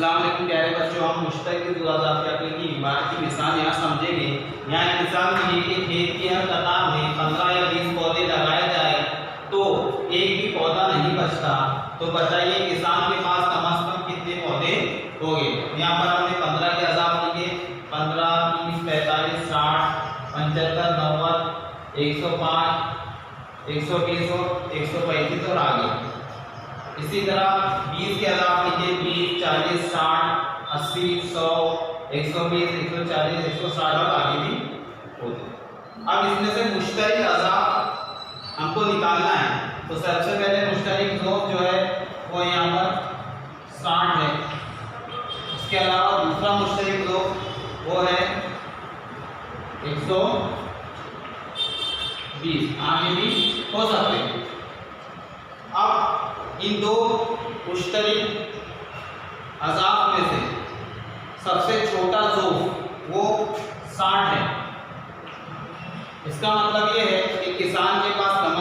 अस्सलाम वालेकुम प्यारे बच्चों, हम मुश्तकिल गुज़ार की इबारत की मिसाल यहाँ समझेंगे। यहाँ एक मिसाल ये कि खेत की हर कतार में 15 या 20 पौधे लगाए जाए तो एक भी पौधा नहीं बचता। तो बताइए किसान के पास कम से कम कितने पौधे होंगे। यहाँ पर हमने 15 के अज़ाब लिखे, 15, 30, 45, 60, 75, 90, 105, 120 और 135 और आगे। इसी तरह 20 के अलावा लिखे 20, 40, 60, 80, 100, 120, 140, 160 और आगे भी होते हैं। अब इसमें से मुश्तरिक अज़ाब हमको निकालना है। तो सबसे पहले मुश्तरिक ज़ोफ जो है वो यहाँ पर 60 है। इसके अलावा दूसरा मुश्तरिक ज़ोफ वो है 120, आगे भी हो सकते हैं। अब इन दो मुश्तरिक अज़ाब में से सबसे छोटा ज़ोफ वो 60 है। इसका मतलब ये है कि किसान के पास कम